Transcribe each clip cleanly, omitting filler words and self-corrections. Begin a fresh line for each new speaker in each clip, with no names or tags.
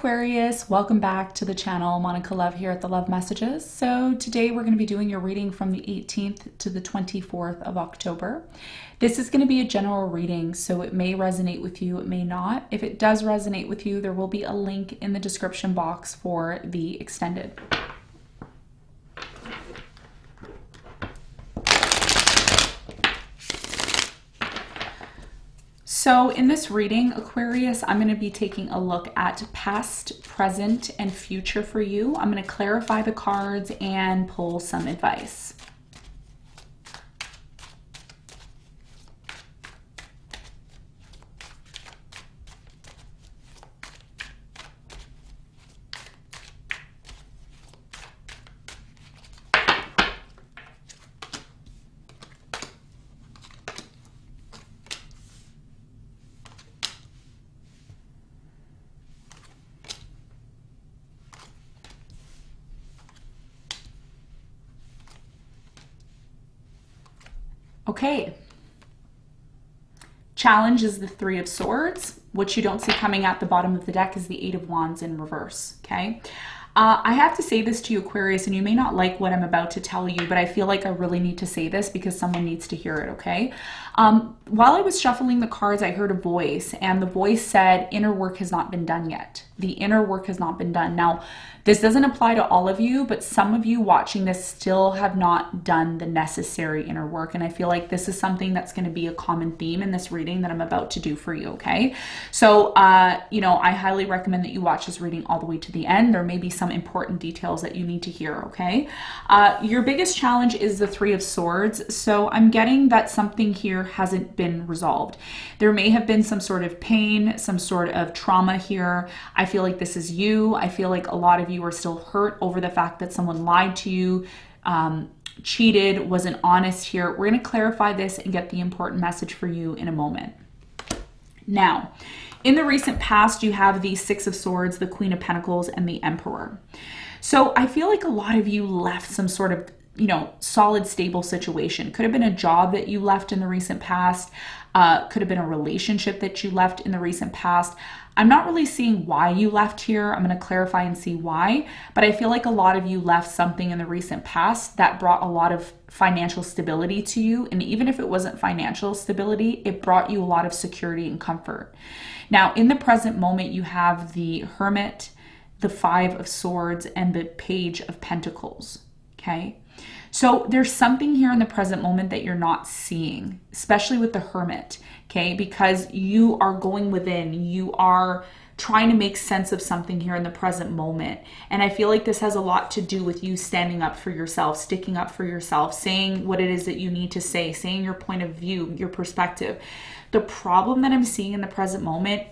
Aquarius, welcome back to the channel. Monica Love here at the Love Messages. So today we're going to be doing your reading from the 18th to the 24th of October. This is going to be a general reading, so it may resonate with you, it may not. If it does resonate with you, there will be a link in the description box for the extended. So in this reading, Aquarius, I'm going to be taking a look at past, present, and future for you. I'm going to clarify the cards and pull some advice. Okay. Challenge is the Three of Swords. What you don't see coming at the bottom of the deck is the Eight of Wands in reverse, okay? I have to say this to you, Aquarius, and you may not like what I'm about to tell you, but I feel like I really need to say this because someone needs to hear it, okay? While I was shuffling the cards, I heard a voice, and the voice said, inner work has not been done yet. The inner work has not been done. Now, this doesn't apply to all of you, but some of you watching this still have not done the necessary inner work. And I feel like this is something that's going to be a common theme in this reading that I'm about to do for you, okay? So, I highly recommend that you watch this reading all the way to the end. There may be some important details that you need to hear, okay? Your biggest challenge is the Three of Swords. So I'm getting that something here hasn't been resolved. There may have been some sort of pain, some sort of trauma here. I feel like this is you. I feel like a lot of you are still hurt over the fact that someone lied to you, cheated, wasn't honest here. We're going to clarify this and get the important message for you in a moment. Now, in the recent past, you have the Six of Swords, the Queen of Pentacles, and the Emperor. So I feel like a lot of you left some sort of solid, stable situation. Could have been a job that you left in the recent past. Could have been a relationship that you left in the recent past. I'm not really seeing why you left here. I'm going to clarify and see why. But I feel like a lot of you left something in the recent past that brought a lot of financial stability to you. And even if it wasn't financial stability, it brought you a lot of security and comfort. Now, in the present moment, you have the Hermit, the Five of Swords, and the Page of Pentacles. Okay? So there's something here in the present moment that you're not seeing, especially with the Hermit, okay? Because you are going within, you are trying to make sense of something here in the present moment. And I feel like this has a lot to do with you standing up for yourself, sticking up for yourself, saying what it is that you need to say, saying your point of view, your perspective. The problem that I'm seeing in the present moment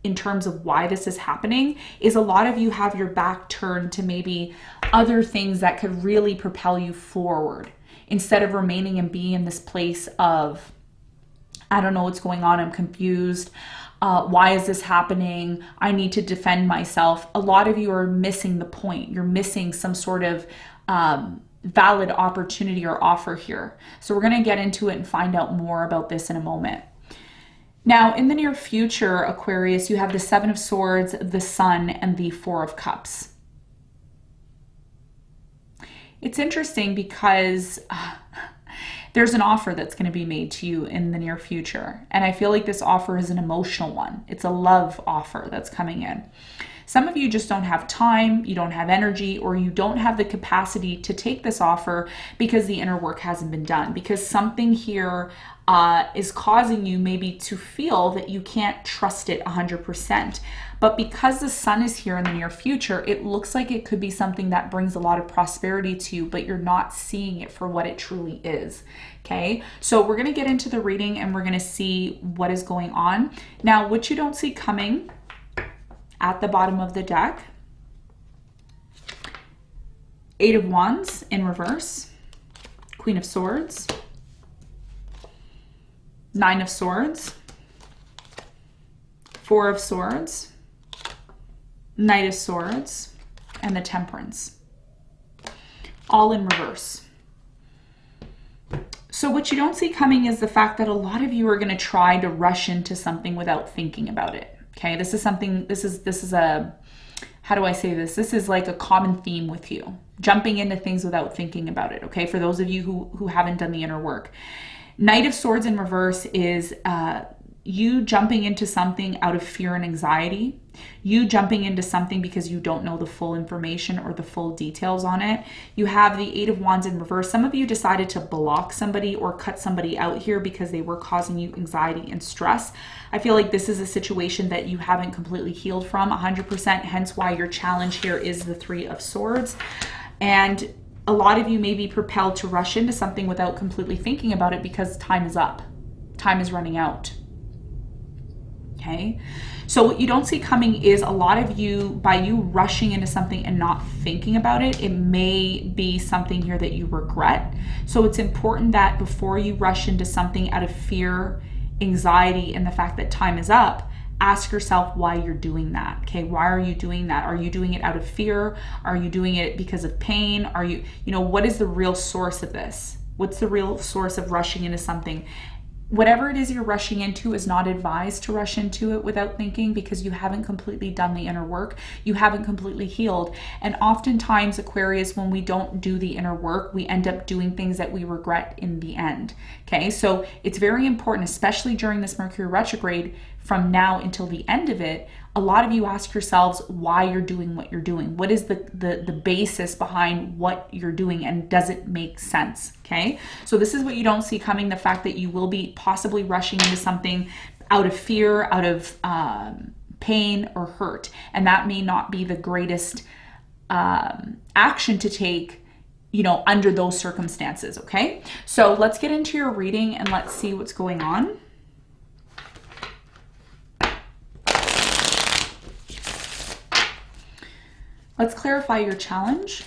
in terms of why this is happening is a lot of you have your back turned to maybe other things that could really propel you forward instead of remaining and being in this place of, I don't know what's going on, I'm confused. Why is this happening? I need to defend myself. A lot of you are missing the point. You're missing some sort of valid opportunity or offer here. So we're going to get into it and find out more about this in a moment. Now, in the near future, Aquarius, you have the Seven of Swords, the Sun, and the Four of Cups. It's interesting because there's an offer that's going to be made to you in the near future. And I feel like this offer is an emotional one. It's a love offer that's coming in. Some of you just don't have time, you don't have energy, or you don't have the capacity to take this offer because the inner work hasn't been done. Because something here is causing you maybe to feel that you can't trust it 100%. But because the Sun is here in the near future, it looks like it could be something that brings a lot of prosperity to you, but you're not seeing it for what it truly is. Okay, so we're going to get into the reading and we're going to see what is going on. Now, what you don't see coming at the bottom of the deck, Eight of Wands in reverse, Queen of Swords, Nine of Swords, Four of Swords, Knight of Swords, and the Temperance, all in reverse. So what you don't see coming is the fact that a lot of you are going to try to rush into something without thinking about it. Okay, this is something, this is a how do I say this? This is like a common theme with you, jumping into things without thinking about it, okay? For those of you who haven't done the inner work. Knight of Swords in reverse is you jumping into something out of fear and anxiety, you jumping into something because you don't know the full information or the full details on it. You have the Eight of Wands in reverse. Some of you decided to block somebody or cut somebody out here because they were causing you anxiety and stress. I feel like this is a situation that you haven't completely healed from 100%, hence why your challenge here is the Three of Swords. And a lot of you may be propelled to rush into something without completely thinking about it because time is up. Time is running out. Okay, so what you don't see coming is a lot of you, by you rushing into something and not thinking about it, it may be something here that you regret. So it's important that before you rush into something out of fear, anxiety, and the fact that time is up, ask yourself why you're doing that. Okay, why are you doing that? Are you doing it out of fear? Are you doing it because of pain? Are you, what is the real source of this? What's the real source of rushing into something? Whatever it is you're rushing into is not advised to rush into it without thinking, because you haven't completely done the inner work. You haven't completely healed. And oftentimes, Aquarius, when we don't do the inner work, we end up doing things that we regret in the end. Okay, so it's very important, especially during this Mercury retrograde, from now until the end of it, a lot of you ask yourselves why you're doing what you're doing. What is the basis behind what you're doing, and does it make sense? Okay, so this is what you don't see coming, the fact that you will be possibly rushing into something out of fear, out of pain or hurt, and that may not be the greatest action to take, under those circumstances. Okay, so let's get into your reading and let's see what's going on. Let's clarify your challenge.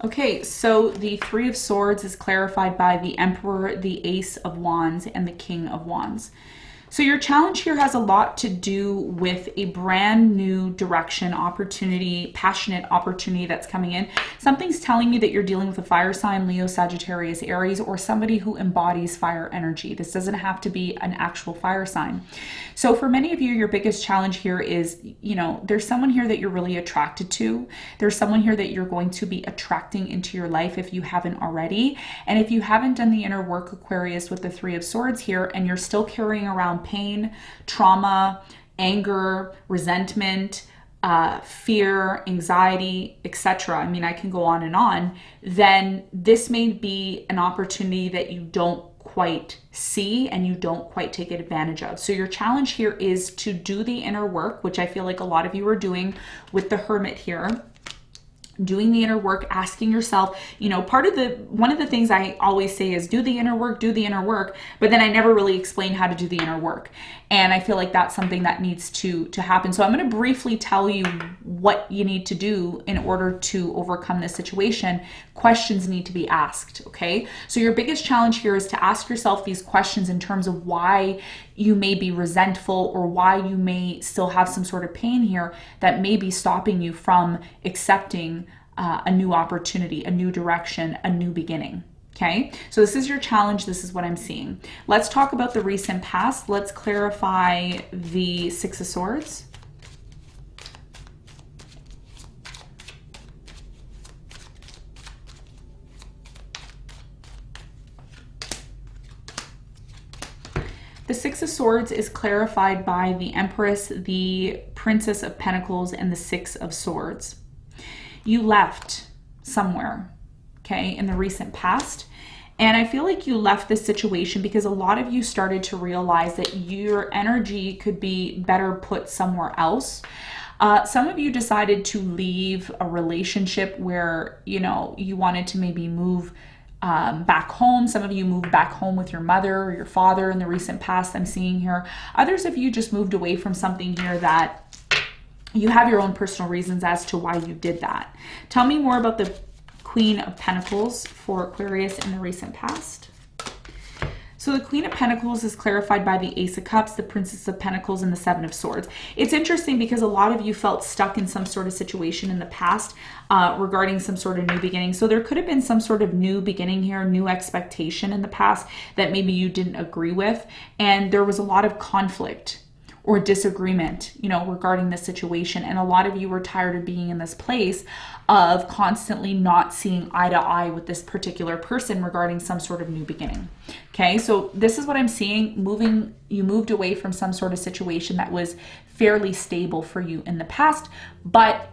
Okay, so the Three of Swords is clarified by the Emperor, the Ace of Wands, and the King of Wands. So your challenge here has a lot to do with a brand new direction, opportunity, passionate opportunity that's coming in. Something's telling me that you're dealing with a fire sign, Leo, Sagittarius, Aries, or somebody who embodies fire energy. This doesn't have to be an actual fire sign. So for many of you, your biggest challenge here is, there's someone here that you're really attracted to. There's someone here that you're going to be attracting into your life if you haven't already. And if you haven't done the inner work, Aquarius, with the Three of Swords here, and you're still carrying around pain, trauma, anger, resentment, fear, anxiety, etc. I mean, I can go on, then this may be an opportunity that you don't quite see and you don't quite take advantage of. So your challenge here is to do the inner work, which I feel like a lot of you are doing with the Hermit here. Doing the inner work, asking yourself, one of the things I always say is do the inner work, but then I never really explain how to do the inner work. And I feel like that's something that needs to happen. So I'm going to briefly tell you what you need to do in order to overcome this situation. Questions need to be asked, okay? So your biggest challenge here is to ask yourself these questions in terms of why you may be resentful or why you may still have some sort of pain here that may be stopping you from accepting a new opportunity, a new direction, a new beginning. Okay, so this is your challenge. This is what I'm seeing. Let's talk about the recent past. Let's clarify the Six of Swords. The Six of Swords is clarified by the Empress, the Princess of Pentacles, and the Six of Swords. You left somewhere, okay, in the recent past. And I feel like you left this situation because a lot of you started to realize that your energy could be better put somewhere else. Some of you decided to leave a relationship where, you wanted to maybe move back home. Some of you moved back home with your mother or your father in the recent past, I'm seeing here. Others of you just moved away from something here that you have your own personal reasons as to why you did that. Tell me more about the Queen of Pentacles for Aquarius in the recent past. So So the Queen of Pentacles is clarified by the Ace of Cups, the Princess of Pentacles, and the Seven of Swords. It's interesting because a lot of you felt stuck in some sort of situation in the past regarding some sort of new beginning. So there could have been some sort of new beginning here, new expectation in the past that maybe you didn't agree with. And there was a lot of conflict or disagreement, regarding the situation. And a lot of you were tired of being in this place of constantly not seeing eye to eye with this particular person regarding some sort of new beginning. Okay, so this is what I'm seeing. You moved away from some sort of situation that was fairly stable for you in the past, but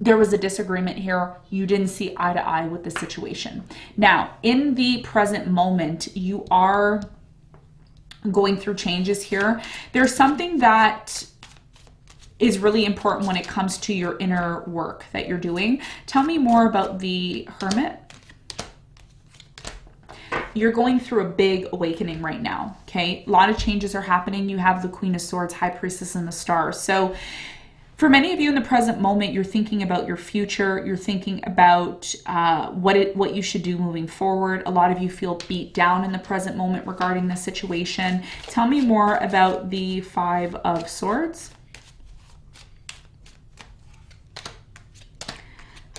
there was a disagreement here. You didn't see eye to eye with the situation. Now, in the present moment, you are going through changes here. There's something that is really important when it comes to your inner work that you're doing. Tell me more about the Hermit. You're going through a big awakening right now, okay? A lot of changes are happening. You have the Queen of Swords, High Priestess, and the Star. So for many of you in the present moment, you're thinking about your future. You're thinking about what you should do moving forward. A lot of you feel beat down in the present moment regarding this situation. Tell me more about the Five of Swords.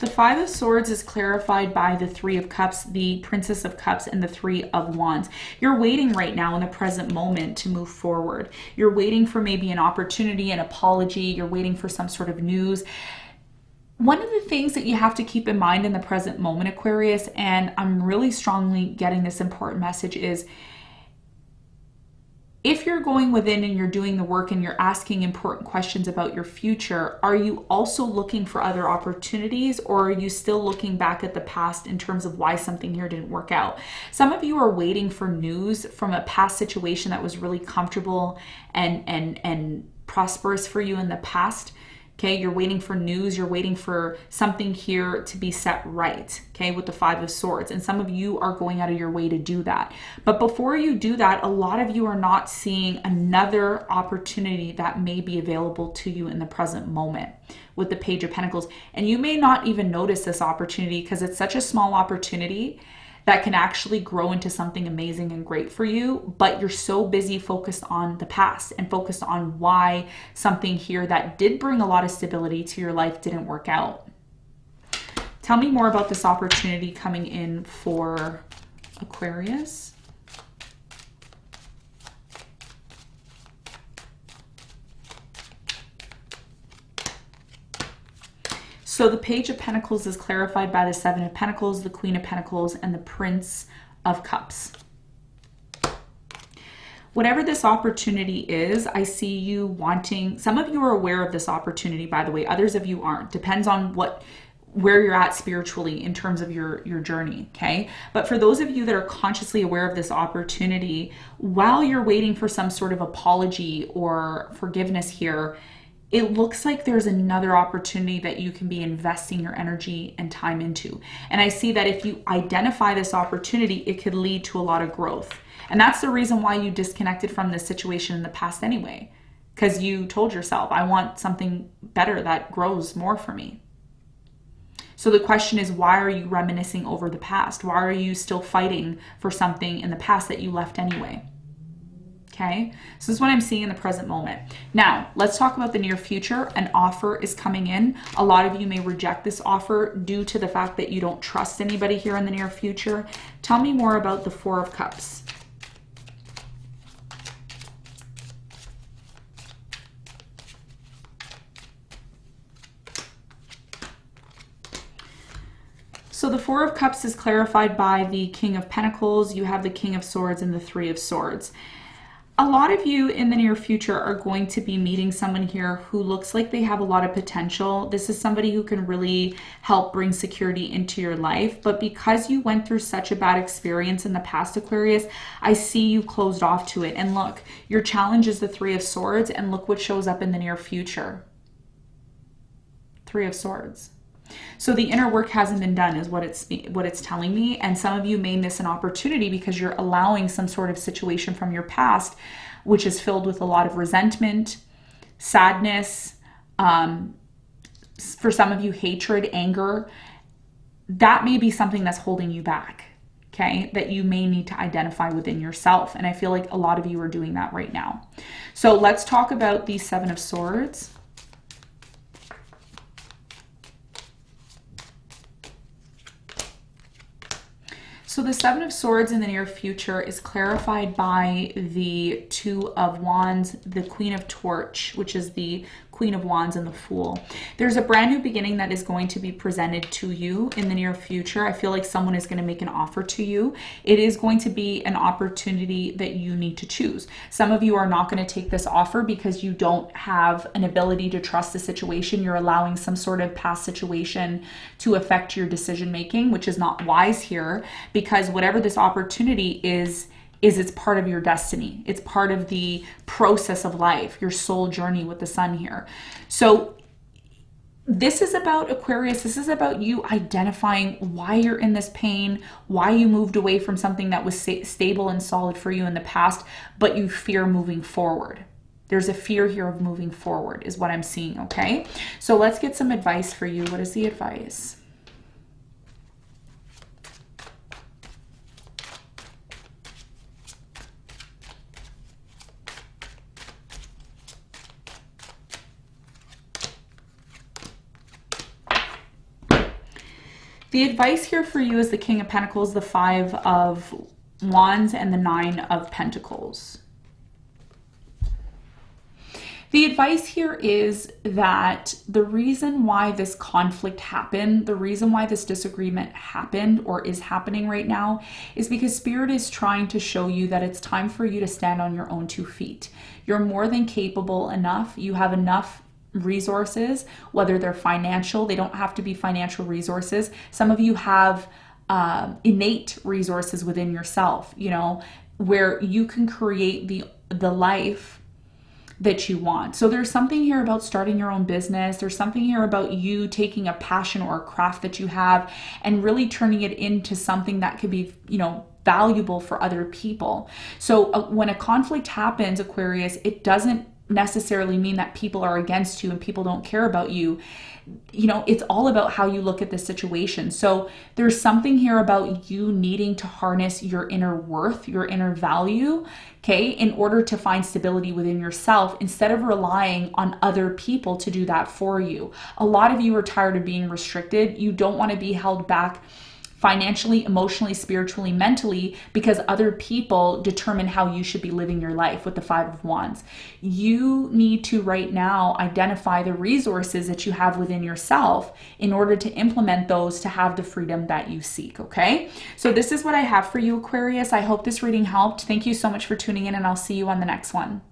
The Five of Swords is clarified by the Three of Cups, the Princess of Cups, and the Three of Wands. You're waiting right now in the present moment to move forward. You're waiting for maybe an opportunity, an apology. You're waiting for some sort of news. One of the things that you have to keep in mind in the present moment, Aquarius, and I'm really strongly getting this important message, is if you're going within and you're doing the work and you're asking important questions about your future, are you also looking for other opportunities, or are you still looking back at the past in terms of why something here didn't work out? Some of you are waiting for news from a past situation that was really comfortable and prosperous for you in the past. Okay, you're waiting for news, you're waiting for something here to be set right, okay, with the Five of Swords. And some of you are going out of your way to do that. But before you do that, a lot of you are not seeing another opportunity that may be available to you in the present moment with the Page of Pentacles. And you may not even notice this opportunity because it's such a small opportunity that can actually grow into something amazing and great for you, but you're so busy focused on the past and focused on why something here that did bring a lot of stability to your life didn't work out. Tell me more about this opportunity coming in for Aquarius. So the Page of Pentacles is clarified by the Seven of Pentacles, the Queen of Pentacles, and the Prince of Cups. Whatever this opportunity is, I see you wanting, some of you are aware of this opportunity, by the way, others of you aren't. Depends on where you're at spiritually in terms of your journey, okay? But for those of you that are consciously aware of this opportunity, while you're waiting for some sort of apology or forgiveness here, it looks like there's another opportunity that you can be investing your energy and time into. And I see that if you identify this opportunity, it could lead to a lot of growth. And that's the reason why you disconnected from this situation in the past anyway, because you told yourself, I want something better that grows more for me. So the question is, why are you reminiscing over the past? Why are you still fighting for something in the past that you left anyway? Okay, so this is what I'm seeing in the present moment. Now, let's talk about the near future. An offer is coming in. A lot of you may reject this offer due to the fact that you don't trust anybody here in the near future. Tell me more about the Four of Cups. So the Four of Cups is clarified by the King of Pentacles. You have the King of Swords and the Three of Swords. A lot of you in the near future are going to be meeting someone here who looks like they have a lot of potential. This is somebody who can really help bring security into your life. But because you went through such a bad experience in the past, Aquarius, I see you closed off to it. And look, your challenge is the Three of Swords, and look what shows up in the near future. Three of Swords. So the inner work hasn't been done is what it's telling me. And some of you may miss an opportunity because you're allowing some sort of situation from your past, which is filled with a lot of resentment, sadness, for some of you, hatred, anger. That may be something that's holding you back. okay, that you may need to identify within yourself. And I feel like a lot of you are doing that right now. So let's talk about the Seven of Swords. So the Seven of Swords in the near future is clarified by the Two of Wands, the Queen of Torch, which is the Queen of Wands, and the Fool. There's a brand new beginning that is going to be presented to you in the near future. I feel like someone is going to make an offer to you. It is going to be an opportunity that you need to choose. Some of you are not going to take this offer because you don't have an ability to trust the situation. You're allowing some sort of past situation to affect your decision making, which is not wise here, because whatever this opportunity is it's part of your destiny. It's part of the process of life, your soul journey with the sun here. So this is about, Aquarius, this is about you identifying why you're in this pain, why you moved away from something that was stable and solid for you in the past, but you fear moving forward. There's a fear here of moving forward is what I'm seeing, okay? So let's get some advice for you. What is the advice? The advice here for you is the King of Pentacles, the Five of Wands, and the Nine of Pentacles. The advice here is that the reason why this conflict happened, the reason why this disagreement happened or is happening right now, is because Spirit is trying to show you that it's time for you to stand on your own 2 feet. You're more than capable enough. You have enough resources, whether they're financial, they don't have to be financial resources. Some of you have innate resources within yourself, you know, where you can create the life that you want. So there's something here about starting your own business. There's something here about you taking a passion or a craft that you have and really turning it into something that could be, you know, valuable for other people. So when a conflict happens, Aquarius, it doesn't necessarily mean that people are against you and people don't care about you. You know, it's all about how you look at the situation. So there's something here about you needing to harness your inner worth, your inner value, okay, in order to find stability within yourself instead of relying on other people to do that for you. A lot of you are tired of being restricted. You don't want to be held back financially, emotionally, spiritually, mentally, because other people determine how you should be living your life with the Five of Wands. You need to right now identify the resources that you have within yourself in order to implement those to have the freedom that you seek, okay? So this is what I have for you, Aquarius. I hope this reading helped. Thank you so much for tuning in, and I'll see you on the next one.